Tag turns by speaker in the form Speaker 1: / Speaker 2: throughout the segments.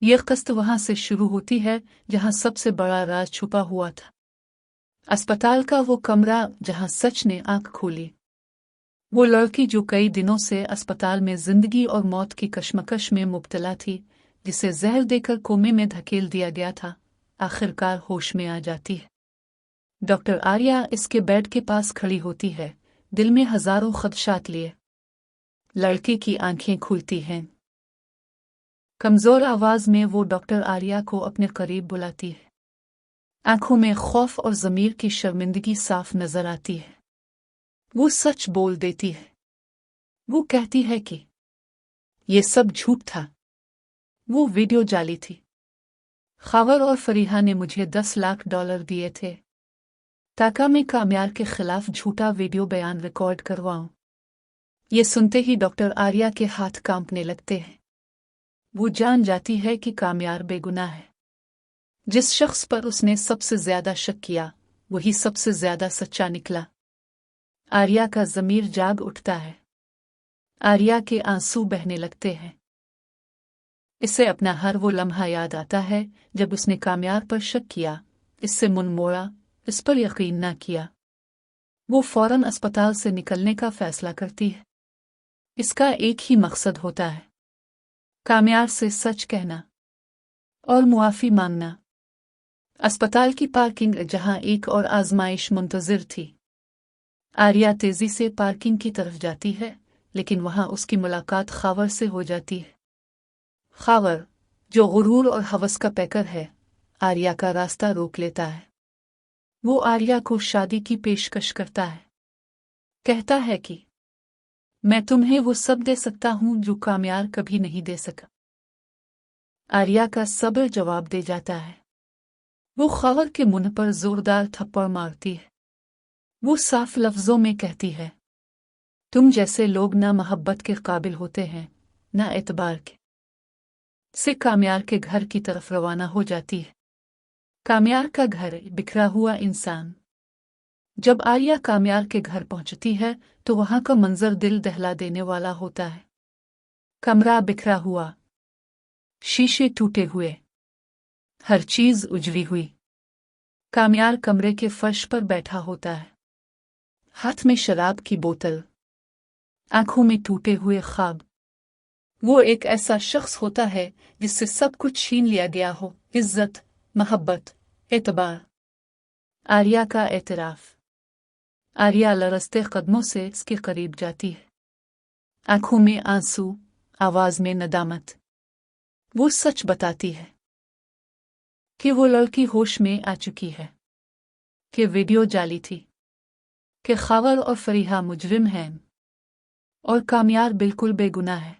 Speaker 1: ये कस्त वहां से शुरू होती है जहां सबसे बड़ा राज छुपा हुआ था। अस्पताल का वो कमरा जहां सच ने आंख खोली। वो लड़की जो कई दिनों से अस्पताल में जिंदगी और मौत की कश्मकश में मुब्तला थी, जिसे जहर देकर कोमे में धकेल दिया गया था, आखिरकार होश में आ जाती है। डॉक्टर आर्या इसके बेड के पास खड़ी होती है, दिल में हजारों खदशात लिए। लड़के की आंखें खुलती हैं। कमजोर आवाज में वो डॉक्टर आर्या को अपने करीब बुलाती है। आंखों में खौफ और ज़मीर की शर्मिंदगी साफ नजर आती है। वो सच बोल देती है। वो कहती है कि ये सब झूठ था। वो वीडियो जाली थी। खावर और फरीहा ने मुझे $10 लाख दिए थे ताकि मैं काम्यार के खिलाफ झूठा वीडियो बयान रिकॉर्ड करवाऊं। ये सुनते ही डॉक्टर आर्या के हाथ कांपने लगते हैं। वो जान जाती है कि काम्यार बेगुनाह है। जिस शख्स पर उसने सबसे ज्यादा शक किया, वही सबसे ज्यादा सच्चा निकला। आर्या का ज़मीर जाग उठता है। आर्या के आंसू बहने लगते हैं। इसे अपना हर वो लम्हा याद आता है जब उसने काम्यार पर शक किया, इससे मुंह मोड़ा, इस पर यकीन न किया। वो फौरन अस्पताल से निकलने का फैसला करती है। इसका एक ही मकसद होता है, काम्यार से सच कहना और मुआफ़ी मांगना। अस्पताल की पार्किंग जहां एक और आजमाइश मुंतजिर थी। आर्या तेजी से पार्किंग की तरफ जाती है, लेकिन वहां उसकी मुलाकात खावर से हो जाती है। खावर, जो गुरूर और हवस का पैकर है, आर्या का रास्ता रोक लेता है। वो आर्या को शादी की पेशकश करता है। कहता है कि मैं तुम्हें वो सब दे सकता हूं जो काम्यार कभी नहीं दे सका। आर्या का सब्र जवाब दे जाता है। वो खावर के मुंह पर जोरदार थप्पड़ मारती है। वो साफ लफ्जों में कहती है, तुम जैसे लोग ना मोहब्बत के काबिल होते हैं, ना एतबार के। से काम्यार के घर की तरफ रवाना हो जाती है। काम्यार का घर, बिखरा हुआ इंसान। जब आर्या काम्यार के घर पहुंचती है तो वहां का मंजर दिल दहला देने वाला होता है। कमरा बिखरा हुआ, शीशे टूटे हुए, हर चीज उजड़ी हुई। काम्यार कमरे के फर्श पर बैठा होता है, हाथ में शराब की बोतल, आंखों में टूटे हुए ख्वाब। वो एक ऐसा शख्स होता है जिससे सब कुछ छीन लिया गया हो, इज्जत, मोहब्बत, एतबार। आर्या का एतराफ। आर्या लरजते कदमों से इसके करीब जाती है। आंखों में आंसू, आवाज में नदामत। वो सच बताती है कि वो लड़की होश में आ चुकी है, कि वीडियो जाली थी, कि खावर और फरीहा मुजरिम हैं और काम्यार बिल्कुल बेगुनाह है।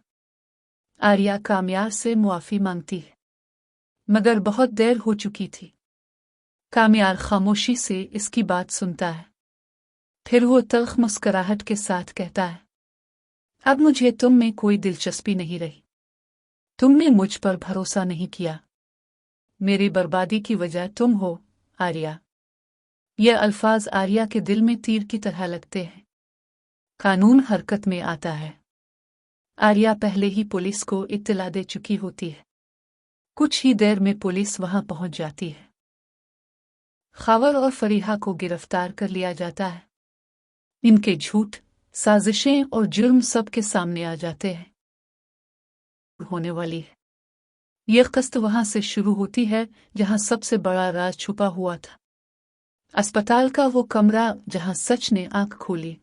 Speaker 1: आर्या काम्यार से मुआफ़ी मांगती है, मगर बहुत देर हो चुकी थी। काम्यार खामोशी से इसकी बात सुनता है। फिर वो तल्ख मुस्कुराहट के साथ कहता है, अब मुझे तुम में कोई दिलचस्पी नहीं रही। तुमने मुझ पर भरोसा नहीं किया। मेरी बर्बादी की वजह तुम हो, आर्या। ये अल्फाज आर्या के दिल में तीर की तरह लगते हैं। कानून हरकत में आता है। आर्या पहले ही पुलिस को इत्तला दे चुकी होती है। कुछ ही देर में पुलिस वहां पहुंच जाती है। खावर और फरीहा को गिरफ्तार कर लिया जाता है। इनके झूठ, साजिशें और जुर्म सब के सामने आ जाते हैं। होने वाली है। यह कस्त वहां से शुरू होती है जहां सबसे बड़ा राज छुपा हुआ था। अस्पताल का वो कमरा जहां सच ने आंख खोली।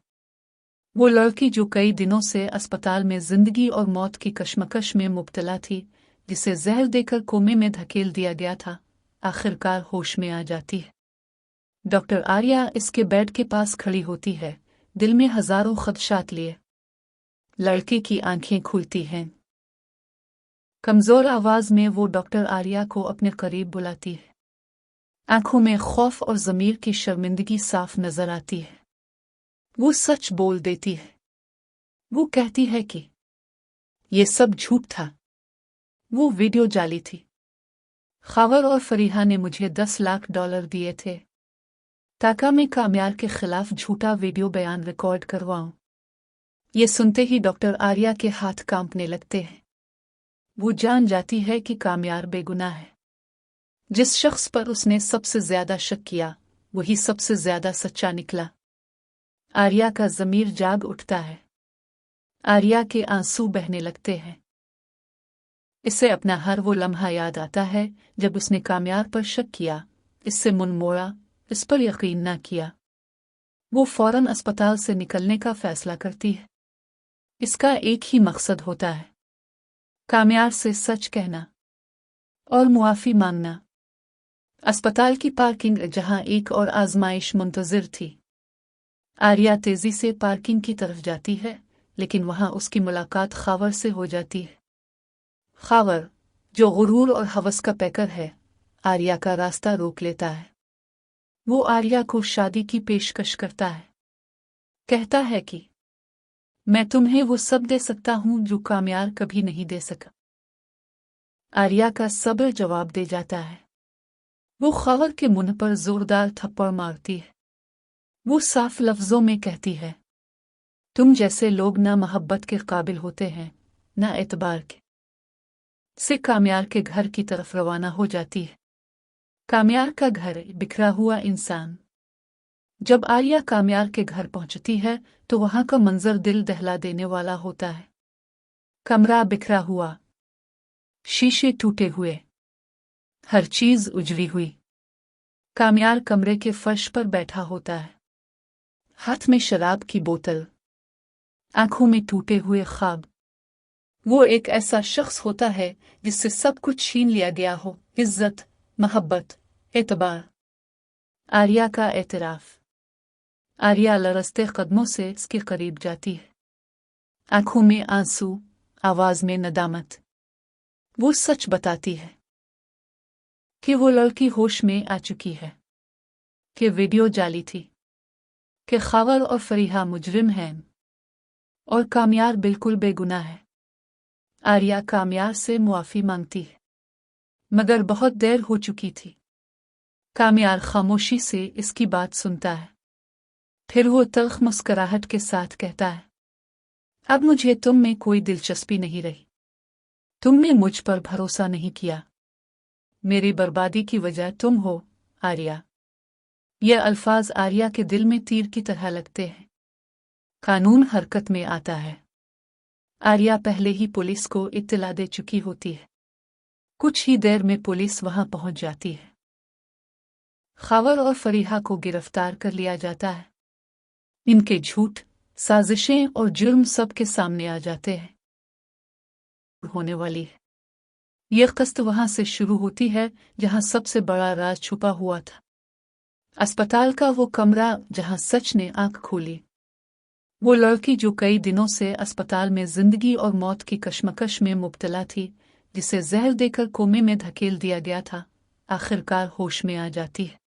Speaker 1: वो लड़की जो कई दिनों से अस्पताल में जिंदगी और मौत की कश्मकश में मुब्तला थी, जिसे जहर देकर कोमे में धकेल दिया गया था, आखिरकार होश में आ जाती है। डॉक्टर आर्या इसके बेड के पास खड़ी होती है, दिल में हजारों खदशात लिए। लड़के की आंखें खुलती हैं। कमजोर आवाज में वो डॉक्टर आर्या को अपने करीब बुलाती है। आंखों में खौफ और ज़मीर की शर्मिंदगी साफ नजर आती है। वो सच बोल देती है। वो कहती है कि ये सब झूठ था। वो वीडियो जाली थी। खावर और फरीहा ने मुझे $10 लाख दिए थे ताकि मैं काम्यार के खिलाफ झूठा वीडियो बयान रिकॉर्ड करवाऊं। ये सुनते ही डॉक्टर आर्या के हाथ कांपने लगते हैं। वो जान जाती है कि कामयार बेगुनाह है। जिस शख्स पर उसने सबसे ज्यादा शक किया वही सबसे ज्यादा सच्चा निकला। आर्या का ज़मीर जाग उठता है। आर्या के आंसू बहने लगते हैं। इसे अपना हर वो लम्हा याद आता है जब उसने कामयार पर शक किया, इससे मुंह मोड़ा, इस पर यकीन न किया। वो फौरन अस्पताल से निकलने का फैसला करती है। इसका एक ही मकसद होता है, कामयार से सच कहना और मुआफ़ी मांगना। अस्पताल की पार्किंग जहां एक और आजमाइश मुंतज़िर थी। आर्या तेजी से पार्किंग की तरफ जाती है, लेकिन वहां उसकी मुलाकात खावर से हो जाती है। खावर, जो गुरूर और हवस का पैकर है, आर्या का रास्ता रोक लेता है। वो आर्या को शादी की पेशकश करता है। कहता है कि मैं तुम्हें वो सब दे सकता हूं जो कामयार कभी नहीं दे सका। आर्या का सब्र जवाब दे जाता है। वो खावर के मुंह पर जोरदार थप्पड़ मारती है। वो साफ लफ्जों में कहती है, तुम जैसे लोग ना मोहब्बत के काबिल होते हैं ना एतबार के। से कामयार के घर की तरफ रवाना हो जाती है। कामयार का घर, बिखरा हुआ इंसान। जब आर्या कामयार के घर पहुंचती है तो वहां का मंजर दिल दहला देने वाला होता है। कमरा बिखरा हुआ, शीशे टूटे हुए, हर चीज उजड़ी हुई। कामयार कमरे के फर्श पर बैठा होता है, हाथ में शराब की बोतल, आंखों में टूटे हुए ख्वाब। वो एक ऐसा शख्स होता है जिससे सब कुछ छीन लिया गया हो, इज्जत, मोहब्बत, एतबार। आर्या का एतराफ। आर्या लरजते कदमों से इसके करीब जाती है। आंखों में आंसू, आवाज में नदामत। वो सच बताती है कि वो लड़की होश में आ चुकी है, कि वीडियो जाली थी, कि खावर और फरीहा मुजरिम हैं और कामयार बिल्कुल बेगुनाह है। आर्या कामयार से मुआफ़ी मांगती है, मगर बहुत देर हो चुकी थी। कामयार खामोशी से इसकी बात सुनता है। फिर वो तल्ख मुस्कुराहट के साथ कहता है, अब मुझे तुम में कोई दिलचस्पी नहीं रही। तुमने मुझ पर भरोसा नहीं किया। मेरी बर्बादी की वजह तुम हो, आर्या। ये अल्फाज आर्या के दिल में तीर की तरह लगते हैं। कानून हरकत में आता है। आर्या पहले ही पुलिस को इत्तला दे चुकी होती है। कुछ ही देर में पुलिस वहां पहुंच जाती है। खावर और फरीहा को गिरफ्तार कर लिया जाता है। इनके झूठ, साजिशें और जुर्म सब के सामने आ जाते हैं। होने वाली है। यह कस्त वहां से शुरू होती है जहां सबसे बड़ा राज छुपा हुआ था। अस्पताल का वो कमरा जहां सच ने आंख खोली। वो लड़की जो कई दिनों से अस्पताल में जिंदगी और मौत की कशमकश में मुब्तला थी, जिसे जहर देकर कोमे में धकेल दिया गया था, आखिरकार होश में आ जाती है।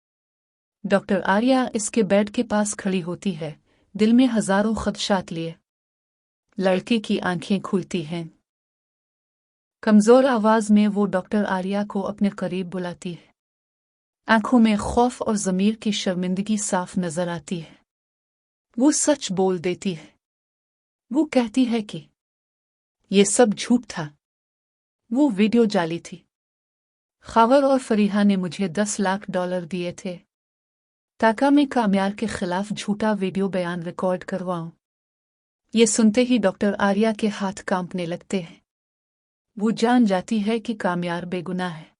Speaker 1: डॉक्टर आर्या इसके बेड के पास खड़ी होती है, दिल में हजारों खदशात लिए। लड़के की आंखें खुलती हैं। कमजोर आवाज में वो डॉक्टर आर्या को अपने करीब बुलाती है। आंखों में खौफ और ज़मीर की शर्मिंदगी साफ नजर आती है। वो सच बोल देती है। वो कहती है कि ये सब झूठ था। वो वीडियो जाली थी। खावर और फरीहा ने मुझे $10 लाख दिए थे ताकि मैं कामयार के खिलाफ झूठा वीडियो बयान रिकॉर्ड करवाऊं। ये सुनते ही डॉक्टर आर्या के हाथ कांपने लगते हैं। वो जान जाती है कि कामयार बेगुनाह है।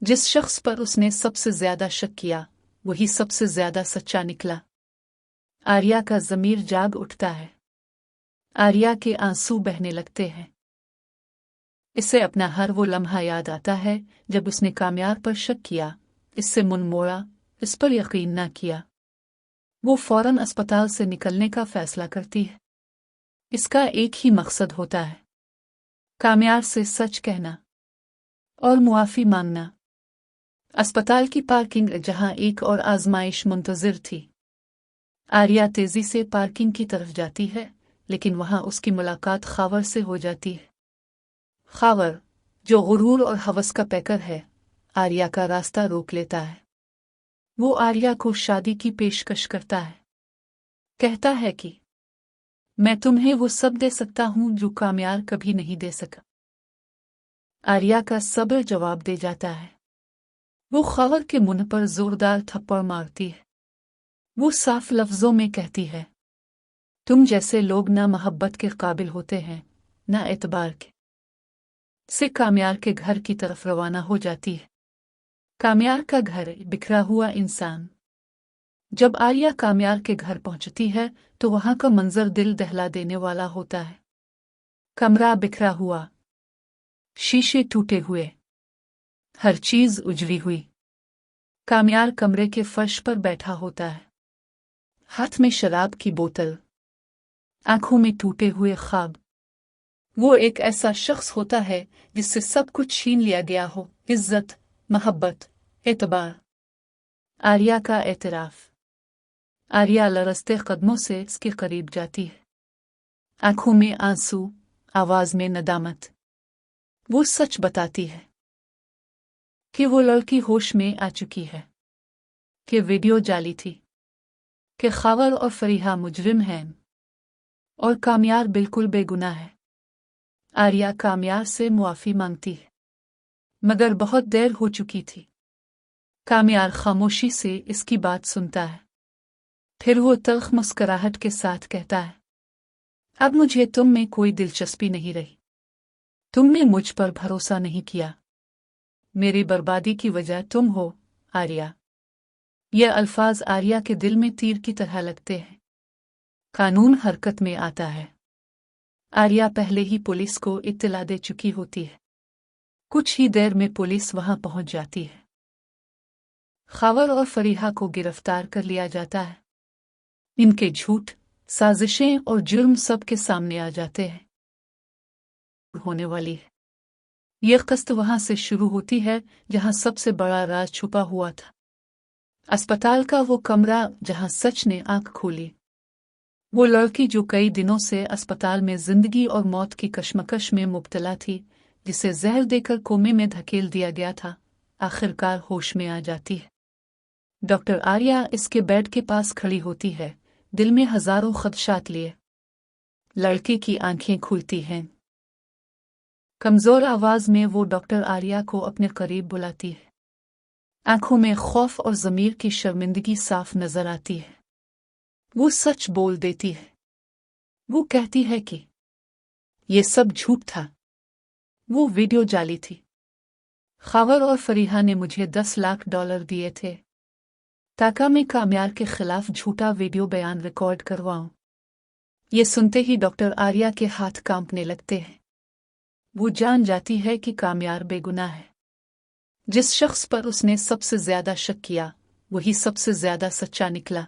Speaker 1: जिस शख्स पर उसने सबसे ज्यादा शक किया वही सबसे ज्यादा सच्चा निकला। आर्या का ज़मीर जाग उठता है। आर्या के आंसू बहने लगते हैं। इसे अपना हर वो लम्हा याद आता है जब उसने कामयार पर शक किया, इससे मुंह मोड़ा, इस पर यकीन न किया। वो फौरन अस्पताल से निकलने का फैसला करती है। इसका एक ही मकसद होता है, कामयार से सच कहना और मुआफ़ी मांगना। अस्पताल की पार्किंग जहां एक और आजमाइश मुंतज़िर थी। आर्या तेजी से पार्किंग की तरफ जाती है, लेकिन वहां उसकी मुलाकात खावर से हो जाती है। खावर, जो गुरूर और हवस का पैकर है, आर्या का रास्ता रोक लेता है। वो आर्या को शादी की पेशकश करता है। कहता है कि मैं तुम्हें वो सब दे सकता हूं जो कामयार कभी नहीं दे सका। आर्या का सब्र जवाब दे जाता है। वो खबर के मुंह पर जोरदार थप्पड़ मारती है। वो साफ लफ्जों में कहती है, तुम जैसे लोग ना मोहब्बत के काबिल होते हैं ना एतबार के। से कामयार के घर की तरफ रवाना हो जाती है। कामयार का घर, बिखरा हुआ इंसान। जब आर्या कामयार के घर पहुंचती है तो वहां का मंजर दिल दहला देने वाला होता है। कमरा बिखरा हुआ, शीशे टूटे हुए, हर चीज उजड़ी हुई। कामयार कमरे के फर्श पर बैठा होता है, हाथ में शराब की बोतल, आंखों में टूटे हुए ख्वाब। वो एक ऐसा शख्स होता है जिससे सब कुछ छीन लिया गया हो, इज्जत, मोहब्बत, एतबार। आर्या का एतराफ। आर्या लरसते कदमों से इसके करीब जाती है, आंखों में आंसू, आवाज में नदामत। वो सच बताती है कि वो लड़की होश में आ चुकी है, कि वीडियो जाली थी, कि खबर और फरीहा मुजरिम हैं और कामयार बिल्कुल बेगुनाह है। आर्या कामयार से मुआफी मांगती है, मगर बहुत देर हो चुकी थी। कामयार खामोशी से इसकी बात सुनता है। फिर वो तल्ख मुस्कुराहट के साथ कहता है, अब मुझे तुम में कोई दिलचस्पी नहीं रही। तुमने मुझ पर भरोसा नहीं किया। मेरी बर्बादी की वजह तुम हो, आर्या। ये अल्फाज आर्या के दिल में तीर की तरह लगते हैं। कानून हरकत में आता है। आर्या पहले ही पुलिस को इत्तला दे चुकी होती है। कुछ ही देर में पुलिस वहां पहुंच जाती है। खबर और फरीहा को गिरफ्तार कर लिया जाता है। इनके झूठ, साजिशें और जुर्म सब के सामने आ जाते हैं। होने वाली है। यह किस्त वहां से शुरू होती है जहां सबसे बड़ा राज छुपा हुआ था। अस्पताल का वो कमरा जहां सच ने आंख खोली। वो लड़की जो कई दिनों से अस्पताल में जिंदगी और मौत की कशमकश में मुब्तला थी, जिसे जहर देकर कोमे में धकेल दिया गया था, आखिरकार होश में आ जाती है। डॉक्टर आर्या इसके बेड के पास खड़ी होती है, दिल में हजारों खदशात लिए। लड़के की आंखें खुलती हैं। कमजोर आवाज में वो डॉक्टर आर्या को अपने करीब बुलाती है। आंखों में खौफ और ज़मीर की शर्मिंदगी साफ नजर आती है। वो सच बोल देती है। वो कहती है कि ये सब झूठ था। वो वीडियो जाली थी। खबर और फरीहा ने मुझे $10 लाख दिए थे ताकि मैं कामयार के खिलाफ झूठा वीडियो बयान रिकॉर्ड करवाऊं। ये सुनते ही डॉक्टर आर्या के हाथ कांपने लगते हैं। वो जान जाती है कि कामयार बेगुनाह है। जिस शख्स पर उसने सबसे ज्यादा शक किया, वही सबसे ज्यादा सच्चा निकला।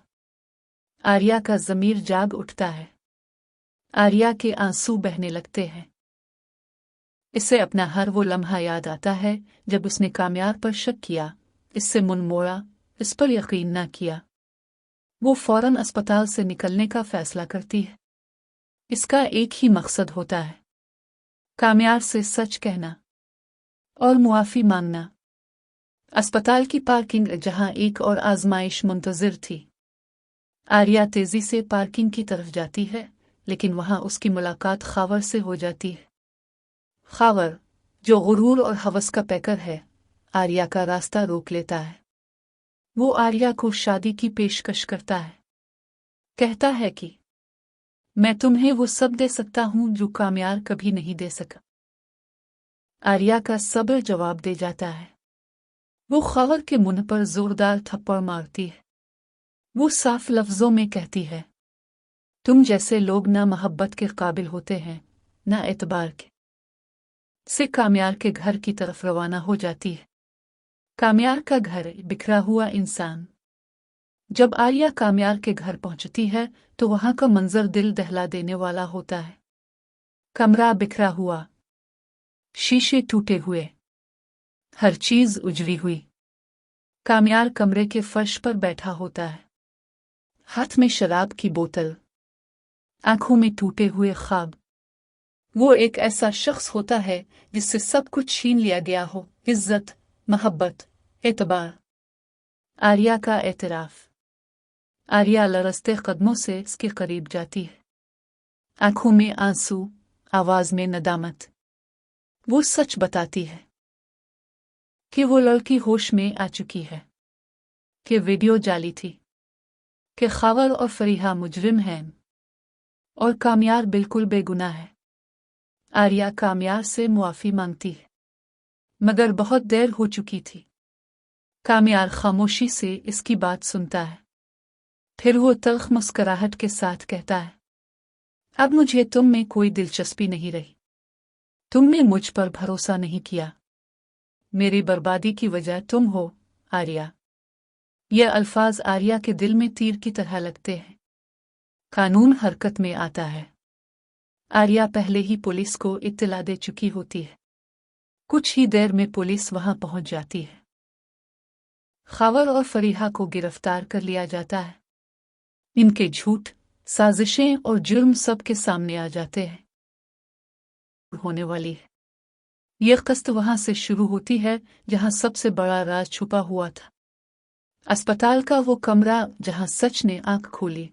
Speaker 1: आर्या का ज़मीर जाग उठता है। आर्या के आंसू बहने लगते हैं। इसे अपना हर वो लम्हा याद आता है जब उसने कामयार पर शक किया, इससे मुंह मोड़ा, इस पर यकीन न किया। वो फौरन अस्पताल से निकलने का फैसला करती है। इसका एक ही मकसद होता है, कामयार से सच कहना और मुआफी मांगना। अस्पताल की पार्किंग जहां एक और आजमाइश मुंतजिर थी। आर्या तेजी से पार्किंग की तरफ जाती है, लेकिन वहां उसकी मुलाकात खावर से हो जाती है। खावर, जो गुरूर और हवस का पैकर है, आर्या का रास्ता रोक लेता है। वो आर्या को शादी की पेशकश करता है। कहता है कि मैं तुम्हें वो सब दे सकता हूं जो कामयार कभी नहीं दे सका। आर्या का सब्र जवाब दे जाता है। वो खावर के मुंह पर जोरदार थप्पड़ मारती है। वो साफ लफ्जों में कहती है, तुम जैसे लोग ना मोहब्बत के काबिल होते हैं ना एतबार के। से कामयार के घर की तरफ रवाना हो जाती है। कामयार का घर, बिखरा हुआ इंसान। जब आर्या कामयार के घर पहुंचती है तो वहां का मंजर दिल दहला देने वाला होता है। कमरा बिखरा हुआ, शीशे टूटे हुए, हर चीज उजड़ी हुई। कामयार कमरे के फर्श पर बैठा होता है, हाथ में शराब की बोतल, आंखों में टूटे हुए ख्वाब। वो एक ऐसा शख्स होता है जिससे सब कुछ छीन लिया गया हो, इज्जत, मोहब्बत, एतबार। आर्या का एतराफ। आर्या लरसते कदमों से इसके करीब जाती है। आंखों में आंसू, आवाज में नदामत। वो सच बताती है कि वो लड़की होश में आ चुकी है, कि वीडियो जाली थी, कि खावर और फरीहा मुजरिम हैं और कामयार बिल्कुल बेगुनाह है। आर्या कामयार से मुआफ़ी मांगती है, मगर बहुत देर हो चुकी थी। कामयार खामोशी से इसकी बात सुनता है। फिर वो तल्ख मुस्कुराहट के साथ कहता है, अब मुझे तुम में कोई दिलचस्पी नहीं रही। तुमने मुझ पर भरोसा नहीं किया। मेरी बर्बादी की वजह तुम हो, आर्या। ये अल्फाज आर्या के दिल में तीर की तरह लगते हैं। कानून हरकत में आता है। आर्या पहले ही पुलिस को इत्तला दे चुकी होती है। कुछ ही देर में पुलिस वहां पहुंच जाती है। खावर और फरीहा को गिरफ्तार कर लिया जाता है। इनके झूठ, साजिशें और जुर्म सब के सामने आ जाते हैं। होने वाली है। यह कस्त वहां से शुरू होती है जहां सबसे बड़ा राज छुपा हुआ था। अस्पताल का वो कमरा जहां सच ने आंख खोली।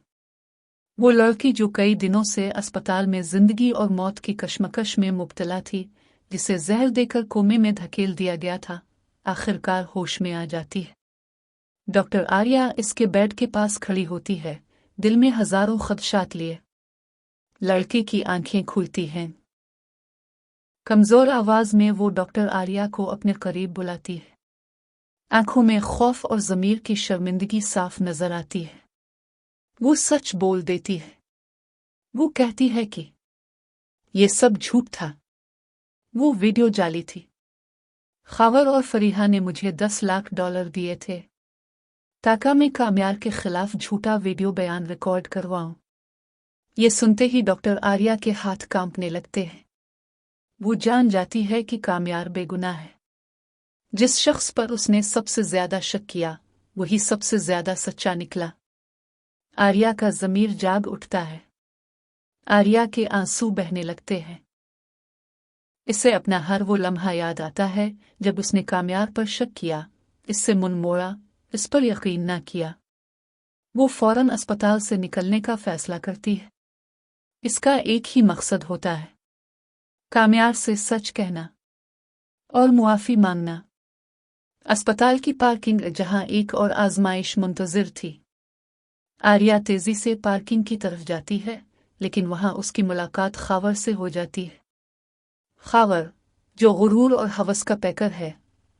Speaker 1: वो लड़की जो कई दिनों से अस्पताल में जिंदगी और मौत की कश्मकश में मुब्तला थी, जिसे जहर देकर कोमे में धकेल दिया गया था, आखिरकार होश में आ जाती है। डॉक्टर आर्या इसके बेड के पास खड़ी होती है, दिल में हजारों खदशात लिए। लड़के की आंखें खुलती हैं। कमजोर आवाज में वो डॉक्टर आर्या को अपने करीब बुलाती है। आंखों में खौफ और ज़मीर की शर्मिंदगी साफ नजर आती है। वो सच बोल देती है। वो कहती है कि ये सब झूठ था। वो वीडियो जाली थी। खावर और फरीहा ने मुझे $10 लाख दिए थे ताकि मैं कामयार के खिलाफ झूठा वीडियो बयान रिकॉर्ड करवाऊं। ये सुनते ही डॉक्टर आर्या के हाथ कांपने लगते हैं। वो जान जाती है कि कामयार बेगुनाह है। जिस शख्स पर उसने सबसे ज्यादा शक किया, वही सबसे ज्यादा सच्चा निकला। आर्या का ज़मीर जाग उठता है। आर्या के आंसू बहने लगते हैं। इसे अपना हर वो लम्हा याद आता है जब उसने कामयार पर शक किया, इससे मुंह मोड़ा, इस पर यकीन न किया। वो फौरन अस्पताल से निकलने का फैसला करती है। इसका एक ही मकसद होता है, कामयार से सच कहना और मुआफ़ी मांगना। अस्पताल की पार्किंग जहां एक और आजमाइश मुंतजिर थी। आर्या तेजी से पार्किंग की तरफ जाती है, लेकिन वहां उसकी मुलाकात खावर से हो जाती है। खावर, जो गुरूर और हवस का पैकर है,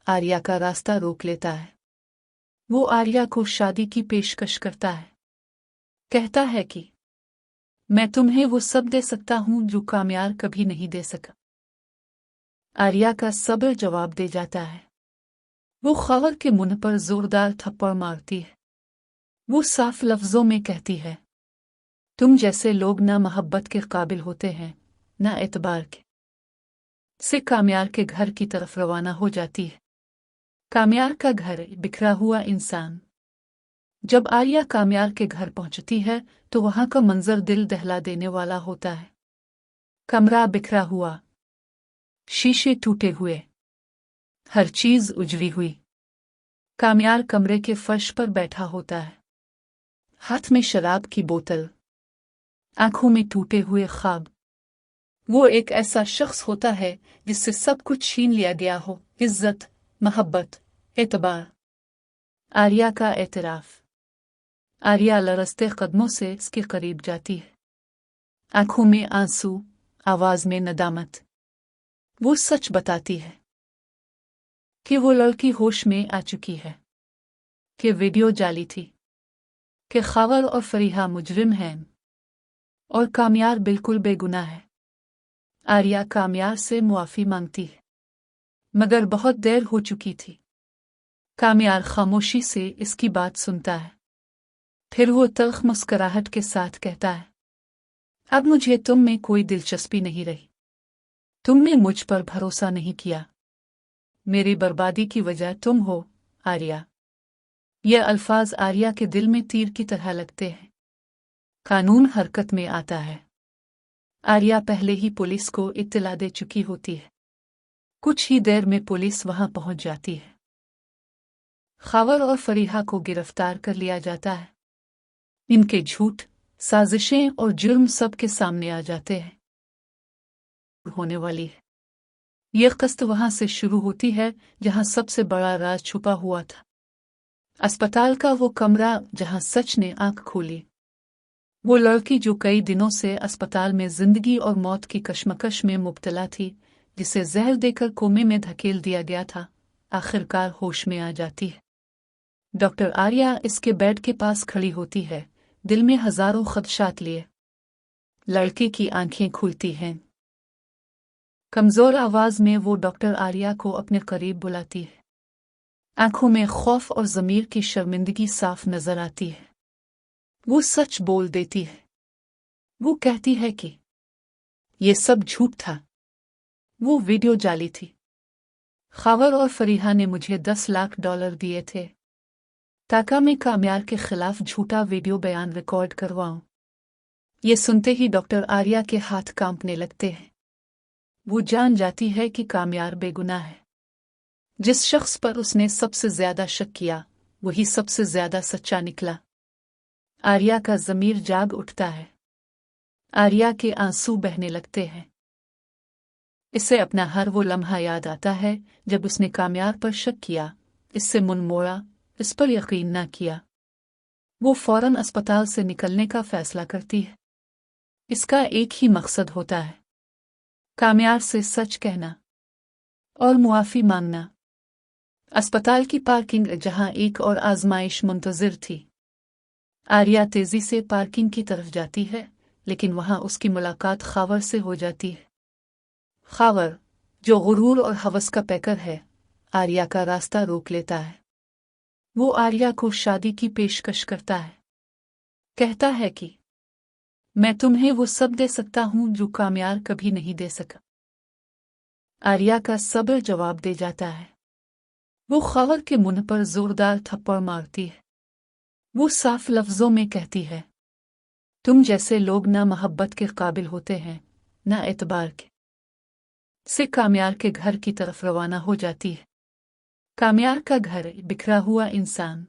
Speaker 1: आर्या का रास्ता रोक लेता है। वो आर्या को शादी की पेशकश करता है। कहता है कि मैं तुम्हें वो सब दे सकता हूं जो कामयार कभी नहीं दे सका। आर्या का सब्र जवाब दे जाता है। वो खावर के मुंह पर जोरदार थप्पड़ मारती है। वो साफ लफ्जों में कहती है, तुम जैसे लोग ना मोहब्बत के काबिल होते हैं, ना एतबार के। से कामयार के घर की तरफ रवाना हो जाती है। कामयार का घर, बिखरा हुआ इंसान। जब आर्या कामयार के घर पहुंचती है तो वहां का मंजर दिल दहला देने वाला होता है। कमरा बिखरा हुआ, शीशे टूटे हुए, हर चीज उजड़ी हुई। कामयार कमरे के फर्श पर बैठा होता है, हाथ में शराब की बोतल, आंखों में टूटे हुए ख्वाब। वो एक ऐसा शख्स होता है जिससे सब कुछ छीन लिया गया हो, इज्जत, मोहब्बत, एतबार। आर्या का एतराफ। आर्या लरजते कदमों से इसके करीब जाती है। आंखों में आंसू, आवाज में नदामत। वो सच बताती है कि वो लड़की होश में आ चुकी है, कि वीडियो जाली थी, कि खावर और फरीहा मुजरिम हैं और कामयार बिल्कुल बेगुनाह है। आर्या कामयार से मुआफ़ी मांगती है, मगर बहुत देर हो चुकी थी। कामयार खामोशी से इसकी बात सुनता है। फिर वो तल्ख मुस्कुराहट के साथ कहता है, अब मुझे तुम में कोई दिलचस्पी नहीं रही। तुमने मुझ पर भरोसा नहीं किया। मेरी बर्बादी की वजह तुम हो, आर्या। ये अल्फाज आर्या के दिल में तीर की तरह लगते हैं। कानून हरकत में आता है। आर्या पहले ही पुलिस को इत्तला दे चुकी होती है। कुछ ही देर में पुलिस वहां पहुंच जाती है। खावर और फरीहा को गिरफ्तार कर लिया जाता है। इनके झूठ, साजिशें और जुर्म सब के सामने आ जाते हैं। होने वाली है। यह कस्त वहां से शुरू होती है जहां सबसे बड़ा राज छुपा हुआ था। अस्पताल का वो कमरा जहां सच ने आंख खोली। वो लड़की जो कई दिनों से अस्पताल में जिंदगी और मौत की कश्मकश में मुब्तला थी, जिसे जहर देकर कोमे में धकेल दिया गया था, आखिरकार होश में आ जाती है। डॉक्टर आर्या इसके बेड के पास खड़ी होती है, दिल में हजारों खदशात लिए। लड़के की आंखें खुलती हैं। कमजोर आवाज में वो डॉक्टर आर्या को अपने करीब बुलाती है। आंखों में खौफ और ज़मीर की शर्मिंदगी साफ नजर आती है। वो सच बोल देती है। वो कहती है कि ये सब झूठ था। वो वीडियो जाली थी। खावर और फरीहा ने मुझे $10 लाख दिए थे ताकि मैं काम्यार के खिलाफ झूठा वीडियो बयान रिकॉर्ड करवाऊं। ये सुनते ही डॉक्टर आर्या के हाथ कांपने लगते हैं। वो जान जाती है कि काम्यार बेगुनाह है। जिस शख्स पर उसने सबसे ज्यादा शक किया, वही सबसे ज्यादा सच्चा निकला। आर्या का ज़मीर जाग उठता है। आर्या के आंसू बहने लगते हैं। इसे अपना हर वो लम्हा याद आता है जब उसने काम्यार पर शक किया, इससे मुंह मोड़ा, इस पर यकीन न किया। वो फौरन अस्पताल से निकलने का फैसला करती है। इसका एक ही मकसद होता है, काम्यार से सच कहना और मुआफ़ी मांगना। अस्पताल की पार्किंग जहां एक और आजमाइश मुंतज़िर थी। आर्या तेजी से पार्किंग की तरफ जाती है, लेकिन वहां उसकी मुलाकात खावर से हो जाती है। खावर, जो गुरूर और हवस का पैकर है, आर्या का रास्ता रोक लेता है। वो आर्या को शादी की पेशकश करता है। कहता है कि मैं तुम्हें वो सब दे सकता हूं जो काम्यार कभी नहीं दे सका। आर्या का सब्र जवाब दे जाता है। वो खावर के मुंह पर जोरदार थप्पड़ मारती है। वो साफ लफ्जों में कहती है, तुम जैसे लोग ना मोहब्बत के काबिल होते हैं, ना एतबार के। से काम्यार के घर की तरफ रवाना हो जाती है। काम्यार का घर, बिखरा हुआ इंसान।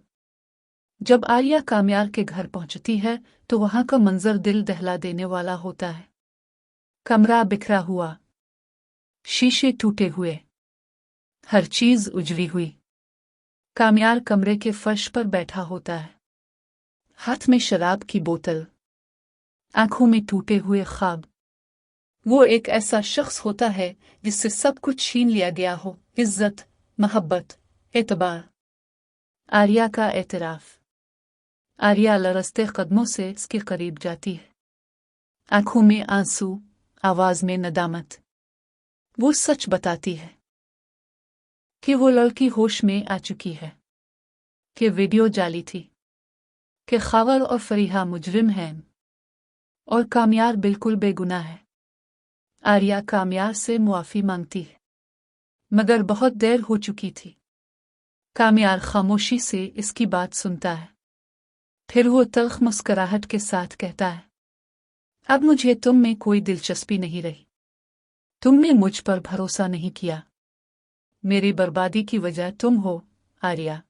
Speaker 1: जब आर्या काम्यार के घर पहुंचती है तो वहां का मंजर दिल दहला देने वाला होता है। कमरा बिखरा हुआ, शीशे टूटे हुए, हर चीज उजड़ी हुई। काम्यार कमरे के फर्श पर बैठा होता है, हाथ में शराब की बोतल, आंखों में टूटे हुए ख्वाब। वो एक ऐसा शख्स होता है जिससे सब कुछ छीन लिया गया हो, इज्जत, मोहब्बत, एतबार। आर्या का एतराफ। आर्या लरसते कदमों से इसके करीब जाती है। आंखों में आंसू, आवाज में नदामत। वो सच बताती है कि वो लड़की होश में आ चुकी है, कि वीडियो जाली थी, कि खावर और फरीहा मुजरिम हैं और काम्यार बिल्कुल बेगुनाह है। आर्या काम्यार से मुआफ़ी मांगती है, मगर बहुत देर हो चुकी थी। काम्यार खामोशी से इसकी बात सुनता है। फिर वो तल्ख मुस्कुराहट के साथ कहता है, अब मुझे तुम में कोई दिलचस्पी नहीं रही। तुमने मुझ पर भरोसा नहीं किया। मेरी बर्बादी की वजह तुम हो, आर्या।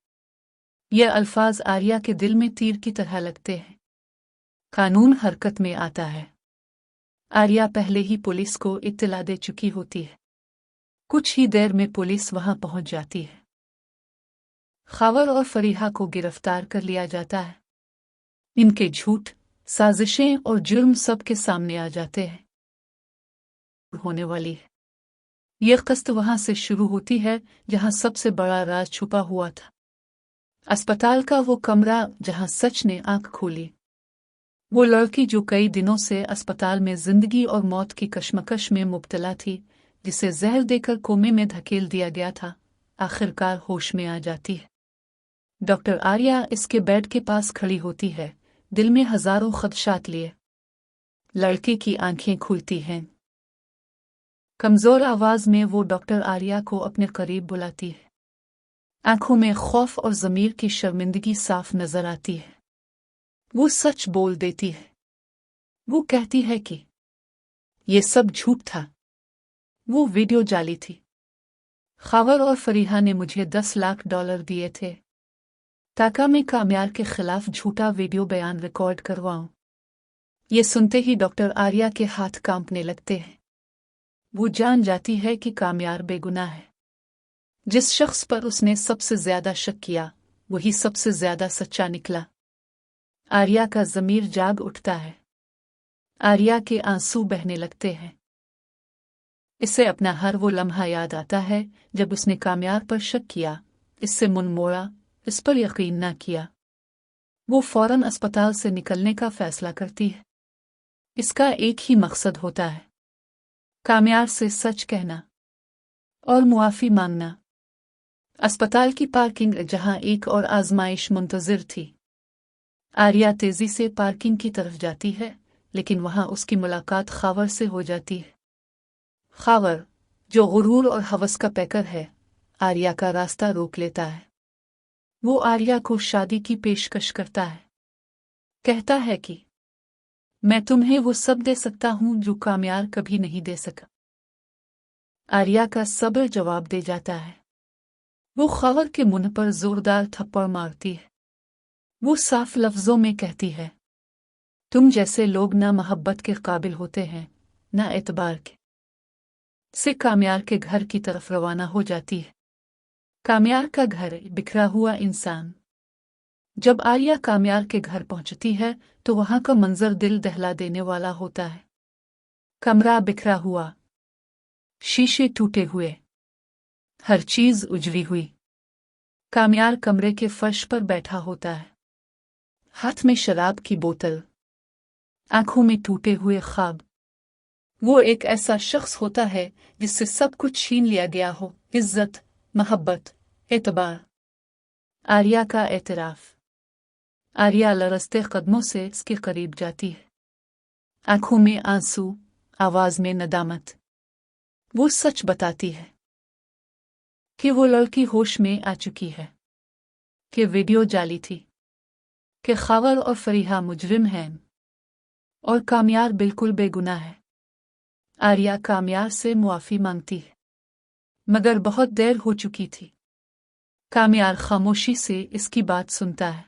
Speaker 1: ये अल्फाज आर्या के दिल में तीर की तरह लगते हैं। कानून हरकत में आता है। आर्या पहले ही पुलिस को इत्तला दे चुकी होती है। कुछ ही देर में पुलिस वहां पहुंच जाती है। खावर और फरीहा को गिरफ्तार कर लिया जाता है। इनके झूठ, साजिशें और जुर्म सब के सामने आ जाते हैं। होने वाली है। यह कस्त वहां से शुरू होती है जहां सबसे बड़ा राज छुपा हुआ था। अस्पताल का वो कमरा जहां सच ने आंख खोली। वो लड़की जो कई दिनों से अस्पताल में जिंदगी और मौत की कश्मकश में मुब्तला थी, जिसे जहर देकर कोमे में धकेल दिया गया था, आखिरकार होश में आ जाती है। डॉक्टर आर्या इसके बेड के पास खड़ी होती है, दिल में हजारों खदशात लिए। लड़के की आंखें खुलती हैं। कमजोर आवाज में वो डॉक्टर आर्या को अपने करीब बुलाती है। आंखों में खौफ और ज़मीर की शर्मिंदगी साफ नजर आती है। वो सच बोल देती है। वो कहती है कि ये सब झूठ था। वो वीडियो जाली थी। खावर और फरीहा ने मुझे $10 लाख दिए थे ताकि मैं काम्यार के खिलाफ झूठा वीडियो बयान रिकॉर्ड करवाऊं। ये सुनते ही डॉक्टर आर्या के हाथ कांपने लगते हैं। वो जान जाती है कि कामयार बेगुनाह है। जिस शख्स पर उसने सबसे ज्यादा शक किया वही सबसे ज्यादा सच्चा निकला। आर्या का ज़मीर जाग उठता है। आर्या के आंसू बहने लगते हैं। इसे अपना हर वो लम्हा याद आता है जब उसने कामयार पर शक किया, इससे मुंह मोड़ा, इस पर यकीन न किया। वो फौरन अस्पताल से निकलने का फैसला करती है। इसका एक ही मकसद होता है, कामयार से सच कहना और मुआफ़ी मांगना। अस्पताल की पार्किंग जहां एक और आजमाइश मुंतज़िर थी। आर्या तेजी से पार्किंग की तरफ जाती है, लेकिन वहां उसकी मुलाकात खावर से हो जाती है। खावर, जो गुरूर और हवस का पैकर है, आर्या का रास्ता रोक लेता है। वो आर्या को शादी की पेशकश करता है। कहता है कि मैं तुम्हें वो सब दे सकता हूं जो कामयार कभी नहीं दे सका। आर्या का सब्र जवाब दे जाता है। वो खावर के मुंह पर जोरदार थप्पड़ मारती है। वो साफ लफ्जों में कहती है, तुम जैसे लोग ना मोहब्बत के काबिल होते हैं ना एतबार के। से कामयार के घर की तरफ रवाना हो जाती है। कामयार का घर, बिखरा हुआ इंसान। जब आर्या कामयार के घर पहुंचती है तो वहां का मंजर दिल दहला देने वाला होता है। कमरा बिखरा हुआ, शीशे टूटे हुए, हर चीज उजड़ी हुई। कामयार कमरे के फर्श पर बैठा होता है, हाथ में शराब की बोतल, आंखों में टूटे हुए ख्वाब। वो एक ऐसा शख्स होता है जिससे सब कुछ छीन लिया गया हो, इज्जत, मोहब्बत, एतबार। आर्या का एतराफ। आर्या लरजते कदमों से इसके करीब जाती है। आंखों में आंसू, आवाज में नदामत। वो सच बताती है कि वो लड़की होश में आ चुकी है, कि वीडियो जाली थी, कि खावर और फरीहा मुजरिम हैं और कामयार बिल्कुल बेगुनाह है। आर्या कामयार से मुआफ़ी मांगती है, मगर बहुत देर हो चुकी थी। कामयार खामोशी से इसकी बात सुनता है।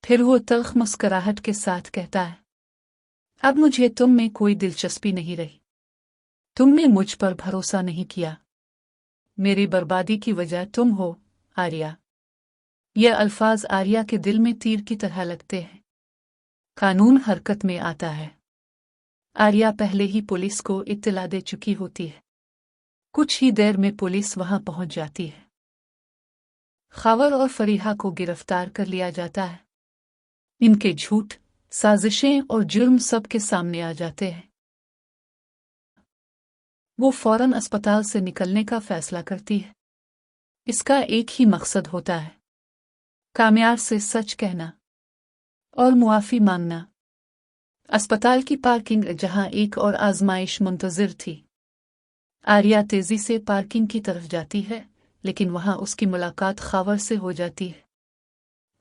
Speaker 1: फिर वो तल्ख मुस्कुराहट के साथ कहता है, अब मुझे तुम में कोई दिलचस्पी नहीं रही। तुमने मुझ पर भरोसा नहीं किया। मेरी बर्बादी की वजह तुम हो, आर्या। ये अल्फाज आर्या के दिल में तीर की तरह लगते हैं। कानून हरकत में आता है। आर्या पहले ही पुलिस को इत्तला दे चुकी होती है। कुछ ही देर में पुलिस वहां पहुंच जाती है। खावर और फरीहा को गिरफ्तार कर लिया जाता है। इनके झूठ, साजिशें और जुर्म सब के सामने आ जाते हैं। वो फौरन अस्पताल से निकलने का फैसला करती है। इसका एक ही मकसद होता है, कामयार से सच कहना और मुआफ़ी मांगना। अस्पताल की पार्किंग जहां एक और आजमाइश मुंतज़िर थी। आर्या तेजी से पार्किंग की तरफ जाती है, लेकिन वहां उसकी मुलाकात खावर से हो जाती है।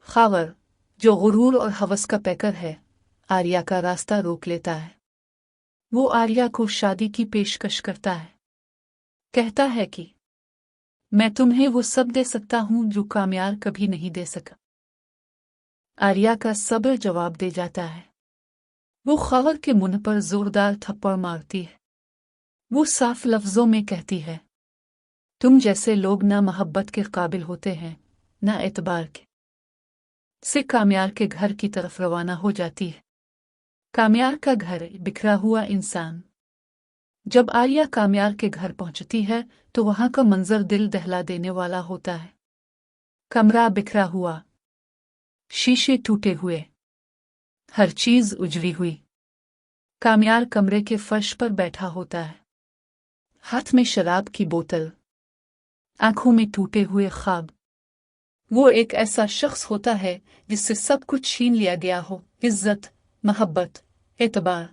Speaker 1: खावर, जो गुरूर और हवस का पैकर है, आर्या का रास्ता रोक लेता है। वो आर्या को शादी की पेशकश करता है। कहता है कि मैं तुम्हें वो सब दे सकता हूं जो कामयार कभी नहीं दे सका। आर्या का सब्र जवाब दे जाता है। वो खावर के मुंह पर जोरदार थप्पड़ मारती है। वो साफ लफ्जों में कहती है, तुम जैसे लोग ना मोहब्बत के काबिल होते हैं ना एतबार के। से कामयार के घर की तरफ रवाना हो जाती है। कामयार का घर, बिखरा हुआ इंसान। जब आर्या कामयार के घर पहुंचती है तो वहां का मंजर दिल दहला देने वाला होता है। कमरा बिखरा हुआ, शीशे टूटे हुए, हर चीज उजड़ी हुई। कामयार कमरे के फर्श पर बैठा होता है, हाथ में शराब की बोतल, आंखों में टूटे हुए ख्वाब। वो एक ऐसा शख्स होता है जिससे सब कुछ छीन लिया गया हो, इज्जत, मोहब्बत, एतबार।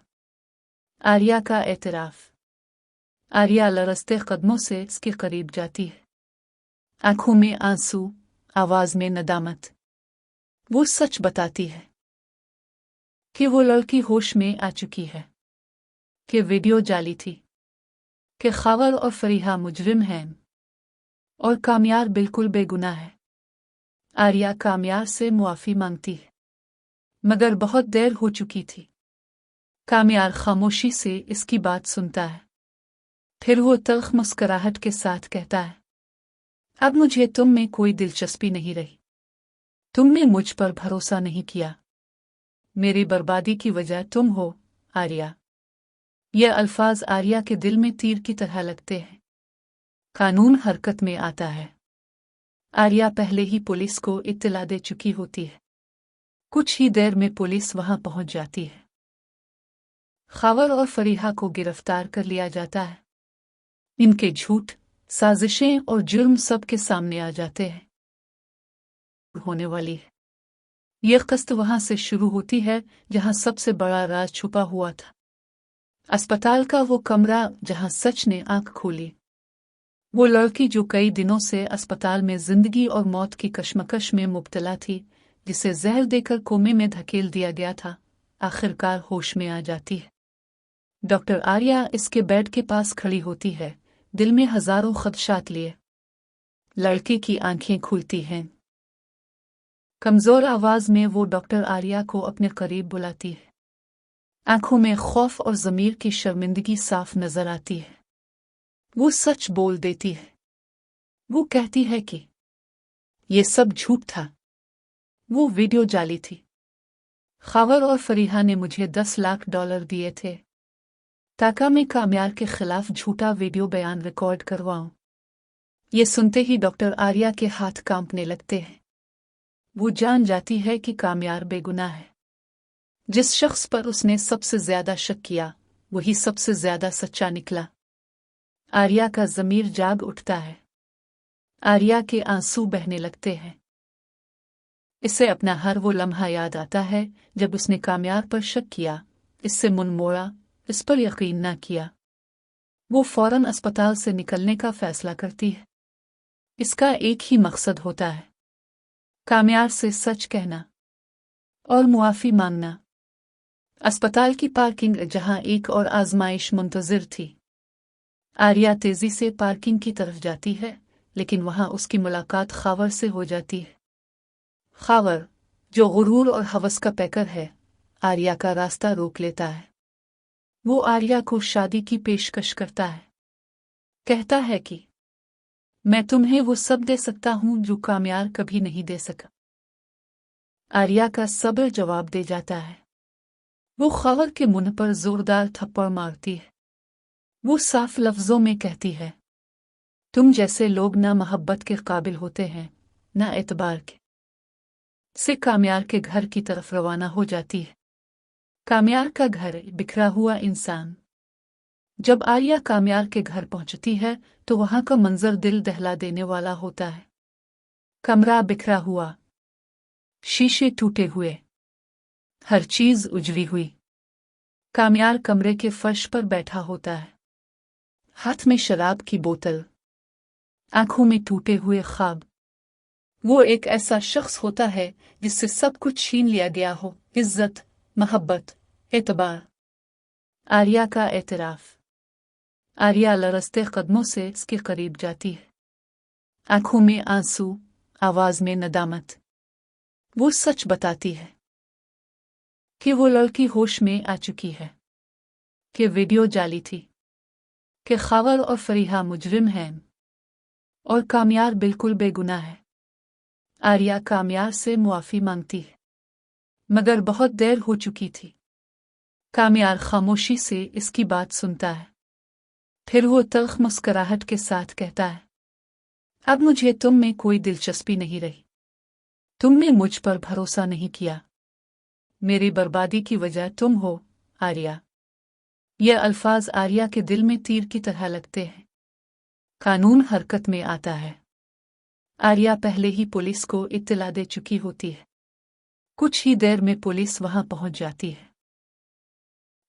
Speaker 1: आर्या का एतराफ। आर्या लरजते कदमों से इसके करीब जाती है। आंखों में आंसू, आवाज में नदामत। वो सच बताती है कि वो लड़की होश में आ चुकी है, कि वीडियो जाली थी, कि खावर और फरीहा मुजरिम हैं और कामयार बिल्कुल बेगुनाह है। आर्या कामयार से मुआफ़ी मांगती है, मगर बहुत देर हो चुकी थी। कामयार खामोशी से इसकी बात सुनता है। फिर वो तल्ख मुस्कुराहट के साथ कहता है, अब मुझे तुम में कोई दिलचस्पी नहीं रही। तुमने मुझ पर भरोसा नहीं किया। मेरी बर्बादी की वजह तुम हो, आर्या। ये अल्फाज आर्या के दिल में तीर की तरह लगते हैं। कानून हरकत में आता है। आर्या पहले ही पुलिस को इत्तला दे चुकी होती है। कुछ ही देर में पुलिस वहां पहुंच जाती है। खावर और फरीहा को गिरफ्तार कर लिया जाता है। इनके झूठ, साजिशें और जुर्म सब के सामने आ जाते हैं। होने वाली है। यह किस्त वहां से शुरू होती है जहां सबसे बड़ा राज छुपा हुआ था। अस्पताल का वो कमरा जहां सच ने आंख खोली। वो लड़की जो कई दिनों से अस्पताल में जिंदगी और मौत की कश्मकश में मुब्तला थी, जिसे जहर देकर कोमे में धकेल दिया गया था, आखिरकार होश में आ जाती है। डॉक्टर आर्या इसके बेड के पास खड़ी होती है, दिल में हजारों खदशात लिए। लड़की की आंखें खुलती हैं। कमजोर आवाज में वो डॉक्टर आर्या को अपने करीब बुलाती है। आंखों में खौफ और ज़मीर की शर्मिंदगी साफ नजर आती है। वो सच बोल देती है। वो कहती है कि ये सब झूठ था। वो वीडियो जाली थी। खावर और फरीहा ने मुझे $10 लाख दिए थे ताकि मैं कामयार के खिलाफ झूठा वीडियो बयान रिकॉर्ड करवाऊं। ये सुनते ही डॉक्टर आर्या के हाथ कांपने लगते हैं। वो जान जाती है कि कामयार बेगुनाह है। जिस शख्स पर उसने सबसे ज्यादा शक किया, वही सबसे ज्यादा सच्चा निकला। आर्या का ज़मीर जाग उठता है। आर्या के आंसू बहने लगते हैं। इसे अपना हर वो लम्हा याद आता है जब उसने कामयार पर शक किया, इससे मुंह मोड़ा, इस पर यकीन न किया। वो फौरन अस्पताल से निकलने का फैसला करती है। इसका एक ही मकसद होता है, कामयार से सच कहना और मुआफ़ी मांगना। अस्पताल की पार्किंग जहां एक और आजमाइश मुंतज़िर थी। आर्या तेजी से पार्किंग की तरफ जाती है, लेकिन वहां उसकी मुलाकात खावर से हो जाती है। खावर, जो गुरूर और हवस का पैकर है, आर्या का रास्ता रोक लेता है। वो आर्या को शादी की पेशकश करता है। कहता है कि मैं तुम्हें वो सब दे सकता हूं जो कामयार कभी नहीं दे सका। आर्या का सब्र जवाब दे जाता है। वो खावर के मुंह पर जोरदार थप्पड़ मारती है। वो साफ लफ्जों में कहती है, तुम जैसे लोग ना मोहब्बत के काबिल होते हैं, ना एतबार के। से कामयार के घर की तरफ रवाना हो जाती है। कामयार का घर, बिखरा हुआ इंसान। जब आर्या कामयार के घर पहुंचती है तो वहां का मंजर दिल दहला देने वाला होता है। कमरा बिखरा हुआ, शीशे टूटे हुए, हर चीज उजड़ी हुई। कामयार कमरे के फर्श पर बैठा होता है, हाथ में शराब की बोतल, आंखों में टूटे हुए ख्वाब। वो एक ऐसा शख्स होता है जिससे सब कुछ छीन लिया गया हो, इज्जत, मोहब्बत, एतबार। आर्या का एतराफ। आर्या लरजते कदमों से इसके करीब जाती है। आंखों में आंसू, आवाज में नदामत। वो सच बताती है कि वो लड़की होश में आ चुकी है, कि वीडियो जाली थी, कि खावर और फरीहा मुजरिम हैं और कामयार बिल्कुल बेगुनाह है। आर्या कामयार से मुआफ़ी मांगती है, मगर बहुत देर हो चुकी थी। कामयार खामोशी से इसकी बात सुनता है। फिर वो तल्ख मुस्कुराहट के साथ कहता है, अब मुझे तुम में कोई दिलचस्पी नहीं रही। तुमने मुझ पर भरोसा नहीं किया। मेरी बर्बादी की वजह तुम हो, आर्या। ये अल्फाज आर्या के दिल में तीर की तरह लगते हैं। कानून हरकत में आता है। आर्या पहले ही पुलिस को इत्तला दे चुकी होती है। कुछ ही देर में पुलिस वहां पहुंच जाती है।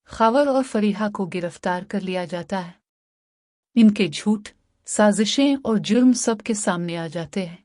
Speaker 1: खावर और फरीहा को गिरफ्तार कर लिया जाता है। इनके झूठ, साजिशें और जुर्म सब के सामने आ जाते हैं।